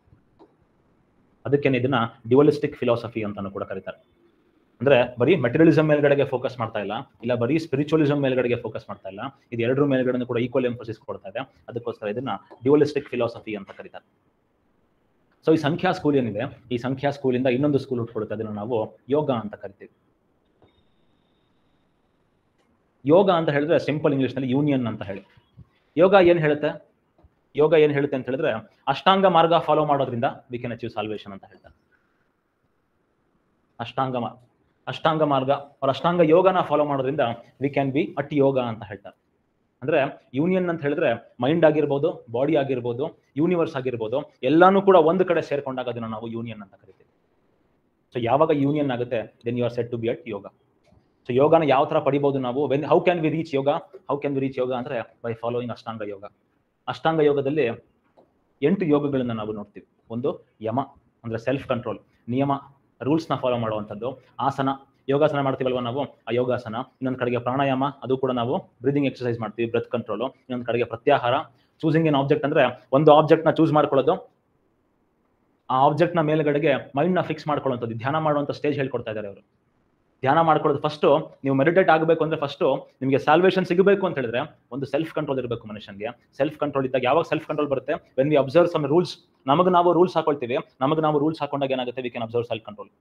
ಅದಕ್ಕೇನೆ ಇದನ್ನ ಡ್ಯುವಲಿಸ್ಟಿಕ್ ಫಿಲಾಸಫಿ ಅಂತಾನು ಕೂಡ ಕರೀತಾರೆ. ಅಂದ್ರೆ ಬರೀ ಮೆಟೀರಿಯಲಿಸಮ್ ಮೇಲ್ಗಡೆಗೆ ಫೋಕಸ್ ಮಾಡ್ತಾ ಇಲ್ಲ ಬರೀ ಸ್ಪಿರಿಚುವಲಿಸಮ್ ಮೇಲ್ಗಡೆಗೆ ಫೋಕಸ್ ಮಾಡ್ತಾ ಇಲ್ಲ, ಇದು 2 ಮೇಲ್ಗಡೆ ಕೂಡ ಈಕ್ವಲ್ ಎಂಫೋಸಿಸ್ ಕೊಡ್ತಾ ಇದೆ. ಅದಕ್ಕೋಸ್ಕರ ಇದನ್ನ ಡ್ಯುವಲಿಸ್ಟಿಕ್ ಫಿಲಾಸಫಿ ಅಂತ ಕರೀತಾರೆ. ಸೊ ಈ ಸಂಖ್ಯಾ ಸ್ಕೂಲ್ ಏನಿದೆ, ಈ ಸಂಖ್ಯಾ ಸ್ಕೂಲಿಂದ ಇನ್ನೊಂದು ಸ್ಕೂಲ್ ಹುಟ್ಕೊಡುತ್ತೆ, ಅದನ್ನ ನಾವು ಯೋಗ ಅಂತ ಕರಿತೀವಿ. ಯೋಗ ಅಂತ ಹೇಳಿದ್ರೆ ಸಿಂಪಲ್ ಇಂಗ್ಲಿಷ್ ನಲ್ಲಿ ಯೂನಿಯನ್ ಅಂತ ಹೇಳಿ. ಯೋಗ ಏನ್ ಹೇಳುತ್ತೆ ಅಂತ ಹೇಳಿದ್ರೆ, ಅಷ್ಟಾಂಗ ಮಾರ್ಗ ಫಾಲೋ ಮಾಡೋದ್ರಿಂದ ವಿ ಕ್ಯಾನ್ ಅಚೀವ್ ಸಾಲ್ವೇಷನ್ ಅಂತ ಹೇಳ್ತಾರೆ. ಅಷ್ಟಾಂಗ ಮಾರ್ಗ ಅವ್ರ ಅಷ್ಟಾಂಗ ಯೋಗನ ಫಾಲೋ ಮಾಡೋದ್ರಿಂದ we can be at yoga ಅಂತ ಹೇಳ್ತಾರೆ. ಅಂದ್ರೆ ಯೂನಿಯನ್ ಅಂತ ಹೇಳಿದ್ರೆ ಮೈಂಡ್ ಆಗಿರ್ಬೋದು, ಬಾಡಿ ಆಗಿರ್ಬೋದು, ಯೂನಿವರ್ಸ್ ಆಗಿರ್ಬೋದು, ಎಲ್ಲಾನು ಕೂಡ ಒಂದು ಕಡೆ ಸೇರ್ಕೊಂಡಾಗ ಅದನ್ನ ನಾವು ಯೂನಿಯನ್ ಅಂತ ಕರಿತೀವಿ. ಸೊ ಯಾವಾಗ ಯೂನಿಯನ್ ಆಗುತ್ತೆ then you are set to be at yoga. So ಯೋಗನ ಯಾವ ತರ ಪಡಿಬಹುದು ನಾವು? How can we reach yoga? How can we reach yoga ಅಂದ್ರೆ ಬೈ ಫಾಲೋಯಿಂಗ್ ಅಷ್ಟಾಂಗ ಯೋಗ. ಅಷ್ಟಾಂಗ ಯೋಗದಲ್ಲಿ 8 ಯೋಗಗಳನ್ನ ನಾವು ನೋಡ್ತೀವಿ. ಒಂದು ಯಮ ಅಂದ್ರೆ ಸೆಲ್ಫ್ ಕಂಟ್ರೋಲ್, ನಿಯಮ ರೂಲ್ಸ್ ನ ಫಾಲೋ ಮಾಡುವಂಥದ್ದು. ಆಸನ, ಯೋಗಾಸನ ಮಾಡ್ತೀವಲ್ವ ನಾವು, ಆ ಯೋಗಾಸನ. ಇನ್ನೊಂದು ಕಡೆಗೆ ಪ್ರಾಣಾಯಾಮ, ಅದು ಕೂಡ ನಾವು ಬ್ರೀದಿಂಗ್ ಎಕ್ಸರ್ಸೈಸ್ ಮಾಡ್ತೀವಿ, ಬ್ರೆತ್ ಕಂಟ್ರೋಲ್. ಇನ್ನೊಂದು ಕಡೆಗೆ ಪ್ರತ್ಯಾಹಾರ, ಚೂಸಿಂಗ್ ಏನ್ ಆಬ್ಜೆಕ್ಟ್ ಅಂದ್ರೆ ಒಂದು ಆಬ್ಜೆಕ್ಟ್ ನ ಚೂಸ್ ಮಾಡ್ಕೊಳ್ಳೋದು, ಆ ಆಬ್ಜೆಕ್ಟ್ ನ ಮೇಲ್ಗಡೆಗೆ ಮೈಂಡ್ ನ ಫಿಕ್ಸ್ ಮಾಡ್ಕೊಳ್ಳುವಂಥದ್ದು, ಧ್ಯಾನ ಮಾಡುವಂತ ಸ್ಟೇಜ್ ಹೇಳ್ಕೊಡ್ತಾ ಇದ್ದಾರೆ ಅವರು. ಧ್ಯಾನ ಮಾಡ್ಕೊಳ್ಳೋದು ಫಸ್ಟ್ ನೀವು ಮೆಡಿಟೇಟ್ ಆಗಬೇಕು ಅಂದ್ರೆ ಫಸ್ಟ್ ನಿಮಗೆ ಸಾಲ್ವೇಷನ್ ಸಿಗಬೇಕು ಅಂತ ಹೇಳಿದ್ರೆ ಒಂದು ಸೆಲ್ಫ್ ಕಂಟ್ರೋಲ್ ಇರಬೇಕು ಮನುಷ್ಯನಿಗೆ. ಸೆಲ್ಫ್ ಕಂಟ್ರೋಲ್ ಇದ್ದಾಗ ಯಾವಾಗ ಸೆಲ್ಫ್ ಕಂಟ್ರೋಲ್ ಬರುತ್ತೆ? When we observe some rules. ನಮಗೆ ನಾವು ರೂಲ್ಸ್ ಹಾಕೊಳ್ತೀವಿ, ನಮಗೆ ನಾವು ರೂಲ್ಸ್ ಹಾಕೊಂಡಾಗ ಏನಾಗುತ್ತೆ? We can observe self control.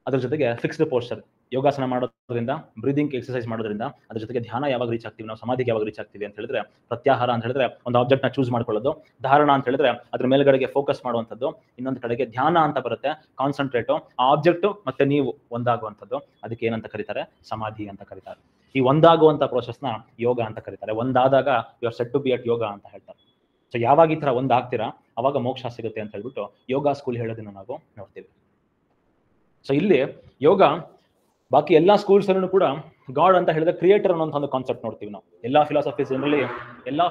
ಅದ್ರ ಜೊತೆಗೆ ಫಿಕ್ಸ್ಡ್ ಪೋಸ್ಚರ್, ಯೋಗಾಸನ ಮಾಡೋದ್ರಿಂದ, ಬ್ರೀದಿಂಗ್ ಎಕ್ಸರ್ಸೈಸ್ ಮಾಡೋದ್ರಿಂದ, ಅದ್ರ ಜೊತೆಗೆ ಧ್ಯಾನ ಯಾವಾಗ ರೀಚ್ ಆಗ್ತೀವಿ ನಾವು, ಸಮಾಧಿಗೆ ಯಾವಾಗ ರೀಚ್ ಆಗ್ತೀವಿ ಅಂತ ಹೇಳಿದ್ರೆ, ಪ್ರತ್ಯಾಹಾರ ಅಂತ ಹೇಳಿದ್ರೆ ಒಂದು ಆಬ್ಜೆಕ್ಟ್ ನ ಚೂಸ್ ಮಾಡ್ಕೊಳ್ಳೋದು, ಧಾರಣ ಅಂತ ಹೇಳಿದ್ರೆ ಅದ್ರ ಮೇಲ್ಗಡೆಗೆ ಫೋಕಸ್ ಮಾಡುವಂಥದ್ದು, ಇನ್ನೊಂದು ಕಡೆಗೆ ಧ್ಯಾನ ಅಂತ ಬರುತ್ತೆ, ಕಾನ್ಸಂಟ್ರೇಟ್, ಆ ಆಬ್ಜೆಕ್ಟ್ ಮತ್ತೆ ನೀವು ಒಂದಾಗುವಂಥದ್ದು, ಅದಕ್ಕೆ ಏನಂತ ಕರೀತಾರೆ? ಸಮಾಧಿ ಅಂತ ಕರೀತಾರೆ. ಈ ಒಂದಾಗುವಂತ ಪ್ರೋಸೆಸ್ ನ ಯೋಗ ಅಂತ ಕರೀತಾರೆ. ಒಂದಾದಾಗ you are set to be at yoga ಅಂತ ಹೇಳ್ತಾರೆ. ಸೊ ಯಾವಾಗ ಈ ತರ ಒಂದಾಗ್ತೀರಾ ಅವಾಗ ಮೋಕ್ಷ ಸಿಗುತ್ತೆ ಅಂತ ಹೇಳ್ಬಿಟ್ಟು ಯೋಗ ಸ್ಕೂಲ್ ಹೇಳೋದನ್ನ ನಾವು ನೋಡ್ತೀವಿ. ಸೊ ಇಲ್ಲಿ ಯೋಗ ಬಾಕಿ ಎಲ್ಲಾ ಸ್ಕೂಲ್ಸ್ ಅಲ್ಲೂ ಕೂಡ ಗಾಡ್ ಅಂತ ಹೇಳಿದ್ರೆ ಕ್ರಿಯೇಟರ್ ಅನ್ನೋ ಒಂದು ಕಾನ್ಸೆಪ್ಟ್ ನೋಡ್ತೀವಿ ನಾವು. ಎಲ್ಲಾ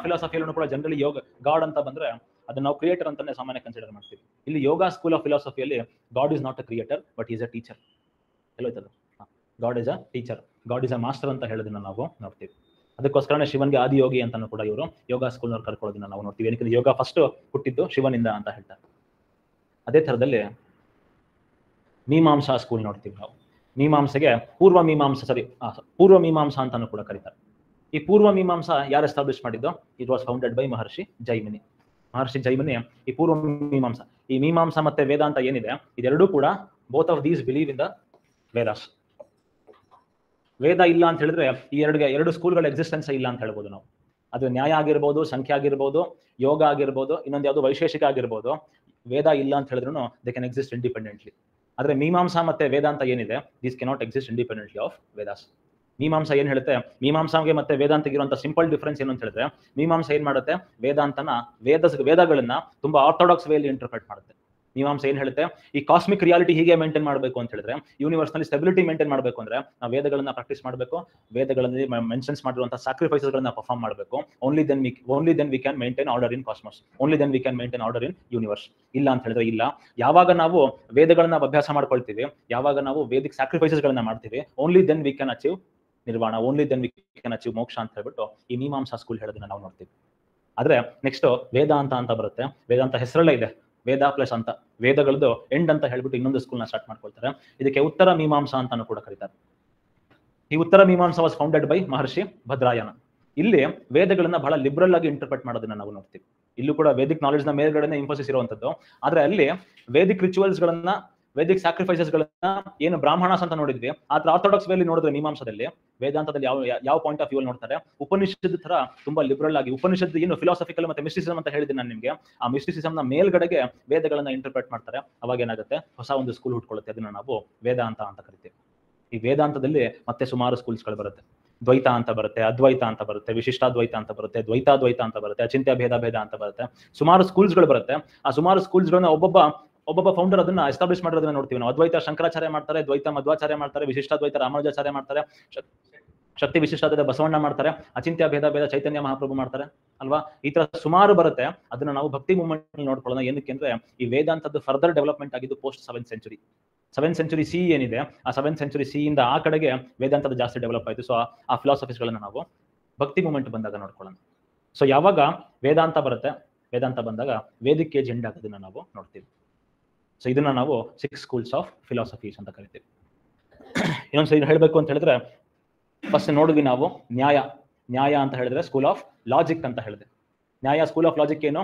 ಫಿಲಾಸಫಿಯಲ್ಲೂ ಕೂಡ ಜನರಲಿ ಯೋಗ ಗಾಡ್ ಅಂತ ಬಂದ್ರೆ ಅದನ್ನ ನಾವು ಕ್ರಿಯೇಟರ್ ಅಂತಾನೆ ಸಾಮಾನ್ಯ ಕನ್ಸಿಡರ್ ಮಾಡ್ತೀವಿ. ಇಲ್ಲಿ ಯೋಗ ಸ್ಕೂಲ್ ಆಫ್ ಫಿಲಾಸಫಿಯಲ್ಲಿ God is not a creator but is a teacher. ಎಲ್ಲೋಯ್ತದ? God is a teacher, God is a master ಅಂತ ಹೇಳೋದನ್ನ ನಾವು ನೋಡ್ತೀವಿ. ಅದಕ್ಕೋಸ್ಕರನೇ ಶಿವನ್ಗೆ ಆದಿಯೋಗಿ ಅಂತಾನು ಕೂಡ ಇವರು ಯೋಗ ಸ್ಕೂಲ್ನವ್ರು ಕರ್ಕೊಳ್ಳೋದನ್ನ ನಾವು ನೋಡ್ತೀವಿ. ಏನಕ್ಕೆ? ಯೋಗ ಫಸ್ಟ್ ಹುಟ್ಟಿದ್ದು ಶಿವನಿಂದ ಅಂತ ಹೇಳ್ತಾರೆ. ಅದೇ ತರದಲ್ಲಿ ಮೀಮಾಂಸಾ ಸ್ಕೂಲ್ ನೋಡ್ತೀವಿ ನಾವು. ಮೀಮಾಂಸೆಗೆ ಪೂರ್ವ ಮೀಮಾಂಸಾ ಅಂತಾನು ಕೂಡ ಕರೀತಾರೆ. ಈ ಪೂರ್ವ ಮೀಮಾಂಸಾ ಯಾರು ಎಸ್ಟಾಬ್ಲಿಷ್ ಮಾಡಿದ್ದು? ಇಟ್ ವಾಸ್ ಫೌಂಡೆಡ್ ಬೈ ಮಹರ್ಷಿ ಜೈಮಿನಿ. ಈ ಪೂರ್ವ ಮೀಮಾಂಸಾ, ಈ ಮೀಮಾಂಸಾ ಮತ್ತೆ ವೇದಾಂತ ಏನಿದೆ ಇದೆರಡೂ ಕೂಡ both of these believe in the Vedas. Veda ಇಲ್ಲ ಅಂತ ಹೇಳಿದ್ರೆ ಈ ಎರಡು ಸ್ಕೂಲ್ಗಳ ಎಕ್ಸಿಸ್ಟೆನ್ಸ್ ಇಲ್ಲ ಅಂತ ಹೇಳ್ಬೋದು ನಾವು. ಅದು ನ್ಯಾಯ ಆಗಿರ್ಬೋದು, ಸಂಖ್ಯೆ ಆಗಿರ್ಬೋದು, ಯೋಗ ಆಗಿರ್ಬೋದು, ಇನ್ನೊಂದು ಯಾವುದು ವೈಶೇಷಿಕ ಆಗಿರ್ಬೋದು. ವೇದ ಇಲ್ಲ ಅಂತ ಹೇಳಿದ್ರು ದೇ ಕ್ಯಾನ್ ಎಕ್ಸಿಸ್ಟ್ ಇಂಡಿಪೆಂಡೆಂಟ್ಲಿ. ಆದ್ರೆ ಮೀಮಾಂಸಾ ಮತ್ತೆ ವೇದಾಂತ ಏನಿದೆ this cannot exist independently of Vedas. Mimamsa ಏನ್ ಹೇಳುತ್ತೆ? ಮೀಮಾಂಸಾಗೆ ಮತ್ತೆ ವೇದಾಂತಕ್ಕೆ ಇರುವಂತ ಸಿಂಪಲ್ ಡಿಫರೆನ್ಸ್ ಏನು ಅಂತ ಹೇಳಿದ್ರೆ, ಮೀಮಾಂಸಾ ಏನ್ ಮಾಡುತ್ತೆ? ವೇದಗಳನ್ನ ತುಂಬಾ ಆರ್ಥೋಡಾಕ್ಸ್ ವೇಲಿ ಇಂಟರ್ಪ್ರೆಟ್ ಮಾಡುತ್ತೆ. ಮೀಮಾಂಸಾ ಏನ್ ಹೇಳುತ್ತೆ? ಈ ಕಾಸ್ಮಿಕ್ ರಿಯಾಲಿಟಿ ಹೀಗೆ ಮೇಂಟೈನ್ ಮಾಡಬೇಕು ಅಂತ ಹೇಳಿದ್ರೆ, ಯೂನಿವರ್ಸ್ ನಲ್ಲಿ ಸ್ಟೆಬಿಲಿಟಿ ಮೇಂಟೈನ್ ಮಾಡಬೇಕು ಅಂದ್ರೆ ನಾವು ವೇದಗಳನ್ನ ಪ್ರಾಕ್ಟೀಸ್ ಮಾಡಬೇಕು, ವೇದಗಳಲ್ಲಿ ಮೆನ್ಷನ್ಸ್ ಮಾಡಿರುವಂತಹ ಸ್ಯಾಕ್ರಿಫೈಸಸ್ ಗಳನ್ನ ಪರ್ಫಾರ್ಮ್ ಮಾಡಬೇಕು. Only then we can maintain order in cosmos, only then we can maintain order in universe. ಇಲ್ಲ ಅಂತ ಹೇಳಿದ್ರೆ ಇಲ್ಲ. ಯಾವಾಗ ನಾವು ವೇದಗಳನ್ನ ಅಭ್ಯಾಸ ಮಾಡ್ಕೊಳ್ತೀವಿ, ಯಾವಾಗ ನಾವು ವೇದಿಕ್ ಸ್ಯಾಕ್ರಿಫೈಸಸ್ ಗಳನ್ನ ಮಾಡ್ತೀವಿ, only then we can achieve nirvana, only then we can achieve moksha ಅಂತ ಹೇಳ್ಬಿಟ್ಟು ಈ ಮೀಮಾಂಸಾ ಸ್ಕೂಲ್ ಹೇಳೋದನ್ನ ನಾವು ನೋಡ್ತೀವಿ. ಆದ್ರೆ ನೆಕ್ಸ್ಟ್ ವೇದಾಂತ ಅಂತ ಬರುತ್ತೆ. ವೇದಾಂತ ಹೆಸರಲ್ಲೇ ಇದೆ, ವೇದ ಪ್ಲಸ್ ಅಂತ, ವೇದಗಳದ್ದು ಎಂಡ್ ಅಂತ ಹೇಳ್ಬಿಟ್ಟು ಇನ್ನೊಂದು ಸ್ಕೂಲ್ನ ಸ್ಟಾರ್ಟ್ ಮಾಡ್ಕೊಳ್ತಾರೆ. ಇದಕ್ಕೆ ಉತ್ತರ ಮೀಮಾಂಸಾ ಅಂತಾನು ಕೂಡ ಕರೀತಾರೆ. ಈ ಉತ್ತರ ಮೀಮಾಂಸಾ ವಾಸ್ ಫೌಂಡೆಡ್ ಬೈ ಮಹರ್ಷಿ ಭದ್ರಾಯನ. ಇಲ್ಲಿ ವೇದಗಳನ್ನ ಬಹಳ ಲಿಬರಲ್ ಆಗಿ ಇಂಟರ್ಪ್ರೆಟ್ ಮಾಡೋದನ್ನ ನಾವು ನೋಡ್ತೀವಿ. ಇಲ್ಲೂ ಕೂಡ ವೇದಿಕ್ ನಾಲೆಜ್ ನ ಮೇಲ್ಗಡೆ ಇಂಫೋಸಿಸ್ ಇರುವಂತದ್ದು. ಆದ್ರೆ ಅಲ್ಲಿ ವೇದಿಕ್ ರಿಚುವಲ್ಸ್ ಗಳನ್ನ, ವೇದಿಕ್ ಸ್ಯಾಕ್ರಿಫೈಸಸ್ ಗಳನ್ನ ಏನು ಬ್ರಾಹ್ಮಣಸ್ ಅಂತ ನೋಡಿದ್ವಿ, ಆದ್ರೆ ಆರ್ಥೋಡಾಕ್ಸ್ ವೇಲಿ ನೋಡಿದ್ರೆ ಮೀಮಾಂಸದಲ್ಲಿ, ವೇದಾಂತದಲ್ಲಿ ಯಾವ ಪಾಯಿಂಟ್ ಆಫ್ ವ್ಯೂ ನೋಡ್ತಾರೆ? ಉಪನಿಷತ್ ತರ ತುಂಬಾ ಲಿಬರಲ್ ಆಗಿ. ಉಪನಿಷತ್ ಏನು ಫಿಲಾಸಫಿಕಲ್ ಮತ್ತೆ ಮಿಸ್ಟಿಸಿಸಮ್ ಅಂತ ಹೇಳಿದ್ದೀನಿ ನಾನು ನಿಮ್ಗೆ. ಆ ಮಿಸ್ಟಿಸಿಸಮ್ ನ ಮೇಲ್ಗಡೆಗೆ ವೇದಗಳನ್ನ ಇಂಟರ್ಪ್ರೆಟ್ ಮಾಡ್ತಾರೆ. ಅವಾಗ ಏನಾಗುತ್ತೆ? ಹೊಸ ಒಂದು ಸ್ಕೂಲ್ ಹುಟ್ಕೊಳ್ಳುತ್ತೆ. ಅದನ್ನ ನಾವು ವೇದಾಂತ ಅಂತ ಕರಿತೀವಿ. ಈ ವೇದಾಂತದಲ್ಲಿ ಮತ್ತೆ ಸುಮಾರು ಸ್ಕೂಲ್ಸ್ಗಳು ಬರುತ್ತೆ. ದ್ವೈತ ಅಂತ ಬರುತ್ತೆ, ಅದ್ವೈತ ಅಂತ ಬರುತ್ತೆ, ವಿಶಿಷ್ಟಾದ್ವೈತ ಅಂತ ಬರುತ್ತೆ, ದ್ವೈತಾದ್ವೈತ ಅಂತ ಬರುತ್ತೆ, ಅಚಿಂತ್ಯ ಭೇದ ಅಂತ ಬರುತ್ತೆ. ಸುಮಾರು ಸ್ಕೂಲ್ಸ್ಗಳು ಬರುತ್ತೆ. ಆ ಸುಮಾರು ಸ್ಕೂಲ್ಸ್ಗಳನ್ನ ಒಬ್ಬೊಬ್ಬ ಫೌಂಡರ್ ಅದನ್ನ ಎಸ್ಟಾಬ್ಲಿಷ್ ಮಾಡಿರೋದನ್ನ ನೋಡ್ತೀವಿ ನಾವು. ಅದ್ವೈತ ಶಂಕರಾಚಾರ್ಯ ಮಾಡ್ತಾರೆ, ದ್ವೈತ ಮಧ್ವಾಚಾರ್ಯ ಮಾಡ್ತಾರೆ, ವಿಶಿಷ್ಟಾದ್ವೈತ ರಾಮಾನುಜಾಚಾರ್ಯ ಮಾಡ್ತಾರೆ, ಶಕ್ತಿ ವಿಶಿಷ್ಟಾದ್ವೈತ ಬಸವಣ್ಣ ಮಾಡ್ತಾರೆ, ಅಚಿಂತ್ಯ ಭೇದ ಚೈತನ್ಯ ಮಹಾಪ್ರಭು ಮಾಡ್ತಾರೆ ಅಲ್ವಾ. ಈ ತರ ಸುಮಾರು ಬರುತ್ತೆ. ಅದನ್ನ ನಾವು ಭಕ್ತಿ ಮೂವ್ಮೆಂಟ್ ನೋಡ್ಕೊಳ್ಳೋಣ. ಏನಕ್ಕೆ ಅಂದ್ರೆ ಈ ವೇದಾಂತದ್ದು ಫರ್ದರ್ ಡೆವಲಪ್ಮೆಂಟ್ ಆಗಿದ್ದು ಪೋಸ್ಟ್ 7th ಸೆಂಚುರಿ ಸಿ ಏನಿದೆ, ಆ 7th ಸೆಂಚುರಿ ಸಿ ಇಂದ ಆ ಕಡೆಗೆ ವೇದಾಂತದ ಜಾಸ್ತಿ ಡೆವಲಪ್ ಆಯಿತು. ಸೊ ಆ ಫಿಲಾಸಫೀಸ್ ಗಳನ್ನ ನಾವು ಭಕ್ತಿ ಮೂವ್ಮೆಂಟ್ ಬಂದಾಗ ನೋಡ್ಕೊಳ್ಳೋಣ. ಸೊ ಯಾವಾಗ ವೇದಾಂತ ಬರುತ್ತೆ, ವೇದಾಂತ ಬಂದಾಗ ವೇದಿಕ್ ಏಜ್ ಎಂಡ್ ಆಗೋದನ್ನ ನಾವು ನೋಡ್ತೀವಿ. ಸೊ ಇದನ್ನ ನಾವು 6 ಸ್ಕೂಲ್ಸ್ ಆಫ್ ಫಿಲಾಸಫೀಸ್ ಅಂತ ಕರಿತೀವಿ. ಇನ್ನೊಂದ್ಸರಿ ಹೇಳ್ಬೇಕು ಅಂತ ಹೇಳಿದ್ರೆ, ಫಸ್ಟ್ ನೋಡಿದ್ವಿ ನಾವು ನ್ಯಾಯ ಅಂತ ಹೇಳಿದ್ರೆ ಸ್ಕೂಲ್ ಆಫ್ ಲಾಜಿಕ್ ಅಂತ ಹೇಳಿದೆ. ನ್ಯಾಯ ಸ್ಕೂಲ್ ಆಫ್ ಲಾಜಿಕ್ ಏನು?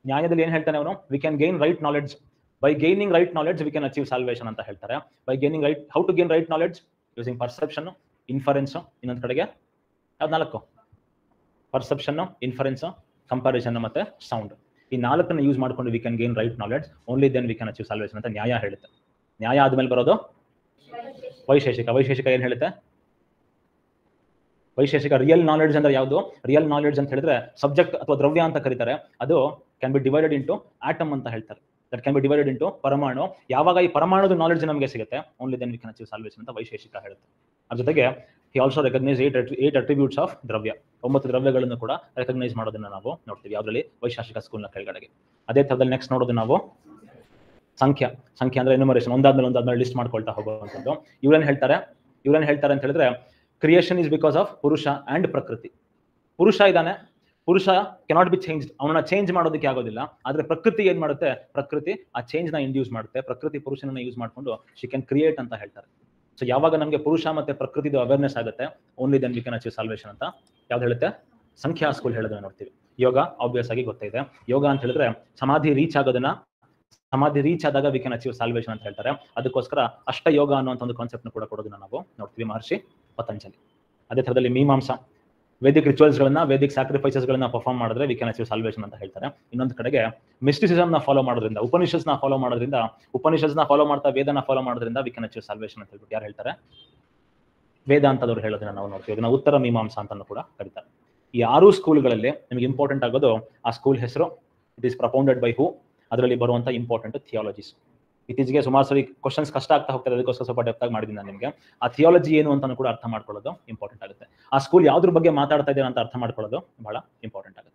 ನ್ಯಾಯದಲ್ಲಿ ಏನ್ ಹೇಳ್ತಾನೆ ಅವನು? We can gain right knowledge, by gaining right knowledge we can achieve salvation ಅಂತ ಹೇಳ್ತಾರೆ. By gaining right, how to gain right knowledge? Using perception, inference, ಇನ್ನೊಂದು ಕಡೆಗೆ ಯಾವ್ದು 4? ಪರ್ಸೆಪ್ಷನ್, ಇನ್ಫರೆನ್ಸ್, ಕಂಪಾರಿಸನ್ ಮತ್ತೆ ಸೌಂಡ್. ಈ 4 ಯೂಸ್ ಮಾಡ್ಕೊಂಡು we can gain right knowledge, only then we can achieve salvation ಅಂತ ನ್ಯಾಯ ಹೇಳುತ್ತೆ. ನ್ಯಾಯ ಆದ್ಮೇಲೆ ಬರೋದು ವೈಶೇಷಿಕ. ಏನ್ ಹೇಳುತ್ತೆ? ವೈಶೇಷಿಕ ರಿಯಲ್ ನಾಲೆಡ್ಜ್ ಅಂದ್ರೆ ಯಾವುದು? ರಿಯಲ್ ನಾಲೆಡ್ಜ್ ಅಂತ ಹೇಳಿದ್ರೆ ಸಬ್ಜೆಕ್ಟ್ ಅಥವಾ ದ್ರವ್ಯ ಅಂತ ಕರೀತಾರೆ. ಅದು can be divided into atom ಅಂತ ಹೇಳ್ತಾರೆ. That can be divided into ಪರಮಾಣು. ಯಾವಾಗ ಈ ಪರಮಾಣುದ ನಾಲೆಡ್ಜ್ ನಮಗೆ ಸಿಗುತ್ತೆ, only then we can achieve salvation ಅಂತ ವೈಶೇಷಿಕ ಹೇಳುತ್ತೆ. ಅದ್ರ ಜೊತೆಗೆ he also recognise 8 attributes of ದ್ರವ್ಯ. 9 ದ್ರವ್ಯಗಳನ್ನು ಕೂಡ ರೆಕಗ್ನೈಸ್ ಮಾಡೋದನ್ನ ನಾವು ನೋಡ್ತೀವಿ ಯಾವ್ದ್ರಲ್ಲಿ? ವೈಶಾಸಿಕ ಸ್ಕೂಲ್ನ ಕೆಳಗಡೆಗೆ. ಅದೇ ಥರದಲ್ಲಿ ನೆಕ್ಸ್ಟ್ ನೋಡೋದು ನಾವು ಸಂಖ್ಯಾ ಅಂದ್ರೆ ಎನ್ಯುಮರೇಷನ್, ಒಂದಾದ್ಮೇಲೆ ಲಿಸ್ಟ್ ಮಾಡ್ಕೊಳ್ತಾ ಹೋಗುವಂಥದ್ದು. ಇವ್ರೇನ್ ಹೇಳ್ತಾರೆ ಅಂತ ಹೇಳಿದ್ರೆ ಕ್ರಿಯೇಷನ್ ಇಸ್ ಬಿಕಾಸ್ ಆಫ್ ಪುರುಷ ಅಂಡ್ ಪ್ರಕೃತಿ. ಪುರುಷ ಇದ್ದಾನೆ, ಪುರುಷ ಕೆನಾಟ್ ಬಿ ಚೇಂಜ್, ಅವನನ್ನ ಚೇಂಜ್ ಮಾಡೋದಕ್ಕೆ ಆಗೋದಿಲ್ಲ. ಆದ್ರೆ ಪ್ರಕೃತಿ ಏನ್ ಮಾಡುತ್ತೆ? ಪ್ರಕೃತಿ ಆ ಚೇಂಜ್ ನ ಇಂಡ್ಯೂಸ್ ಮಾಡುತ್ತೆ. ಪ್ರಕೃತಿ ಪುರುಷನನ್ನ ಯೂಸ್ ಮಾಡ್ಕೊಂಡು ಶಿ ಕ್ಯಾನ್ ಕ್ರಿಯೇಟ್ ಅಂತ ಹೇಳ್ತಾರೆ. ಸೊ ಯಾವಾಗ ನಮಗೆ ಪುರುಷ ಮತ್ತೆ ಪ್ರಕೃತಿದು ಅವೇರ್ನೆಸ್ ಆಗುತ್ತೆ, only then we can achieve salvation ಅಂತ ಯಾವ್ದು ಹೇಳುತ್ತೆ? ಸಂಖ್ಯಾ ಸ್ಕೂಲ್ ಹೇಳೋದನ್ನ ನೋಡ್ತೀವಿ. ಯೋಗ ಆಬ್ವಿಯಸ್ ಆಗಿ ಗೊತ್ತಿದೆ. ಯೋಗ ಅಂತ ಹೇಳಿದ್ರೆ ಸಮಾಧಿ ರೀಚ್ ಆದಾಗ ವಿ ಕ್ಯಾನ್ ಅಚೀವ್ ಸಾಲ್ವೇಷನ್ ಅಂತ ಹೇಳ್ತಾರೆ. ಅದಕ್ಕೋಸ್ಕರ ಅಷ್ಟ ಯೋಗ ಅನ್ನುವಂಥ ಒಂದು ಕಾನ್ಸೆಪ್ಟ್ ಕೂಡ ಕೊಡೋದನ್ನ ನಾವು ನೋಡ್ತೀವಿ ಮಹರ್ಷಿ ಪತಂಜಲಿ. ಅದೇ ಥರದಲ್ಲಿ ಮೀಮಾಂಸಾ, ವೇದಿಕ್ ರಿಚುವಲ್ಸ್ಗಳನ್ನ, ವೇದಿಕ್ ಸ್ಯಾಕ್ರಿಫೈಸಸ್ಗಳನ್ನ ಪರ್ಫಾರ್ಮ್ ಮಾಡಿದ್ರೆ ವಿ ಕ್ಯಾನ್ ಅಚೀವ್ ಸಾಲ್ವೇಷನ್ ಅಂತ ಹೇಳ್ತಾರೆ. ಇನ್ನೊಂದು ಕಡೆಗೆ ಮಿಸ್ಟಿಸಿಸಮ್ನ ಫಾಲೋ ಮಾಡೋದ್ರಿಂದ, ಉಪನಿಷತ್ಸ್ನ ಫಾಲೋ ಮಾಡ್ತಾ ವೇದನ ಫಾಲೋ ಮಾಡೋದ್ರಿಂದ ವಿ ಕ್ಯಾನ್ ಅಚೀವ್ ಸಾಲ್ವೇಷನ್ ಅಂತ ಹೇಳ್ಬಿಟ್ಟು ಯಾರು ಹೇಳ್ತಾರೆ? ವೇದಾಂತದವ್ರು ಹೇಳೋದನ್ನ ನಾವು ನೋಡ್ತೀವಿ. ಅದನ್ನ ಉತ್ತರ ಮೀಮಾಂಸಾ ಅಂತ ಕೂಡ ಕರೀತಾರೆ. ಈ 6 ಸ್ಕೂಲ್ಗಳಲ್ಲಿ ನಿಮಗೆ ಇಂಪಾರ್ಟೆಂಟ್ ಆಗೋದು ಆ ಸ್ಕೂಲ್ ಹೆಸರು, ಇಟ್ ಈಸ್ ಪ್ರಪೌಂಡೆಡ್ ಬೈ ಹೂ, ಅದರಲ್ಲಿ ಬರುವಂತ ಇಂಪಾರ್ಟೆಂಟ್ ಥಿಯಾಲಜೀಸ್. ಇತ್ತೀಚೆಗೆ ಸುಮಾರು ಸರಿ ಕ್ವಶನ್ಸ್ ಕಷ್ಟ ಆಗ್ತಾ ಹೋಗ್ತಾರೆ, ಅದಕ್ಕೋಸ್ಕರ ಸ್ವಲ್ಪ ಡೆಪ್ತ್ ಆಗಿ ಮಾಡಿದ್ದೀನಿ ನಾನು ನಿಮಗೆ. ಆ ಥಿಯಾಲಜಿ ಏನು ಅಂತ ಕೂಡ ಅರ್ಥ ಮಾಡ್ಕೊಳ್ಳೋದು ಇಂಪಾರ್ಟೆಂಟ್ ಆಗುತ್ತೆ. ಆ ಸ್ಕೂಲ್ ಯಾವ್ದ್ರ ಬಗ್ಗೆ ಮಾತಾಡ್ತಾ ಇದ್ದಾರೆ ಅಂತ ಅರ್ಥ ಮಾಡ್ಕೊಳ್ಳೋದು ಬಹಳ ಇಂಪಾರ್ಟೆಂಟ್ ಆಗುತ್ತೆ.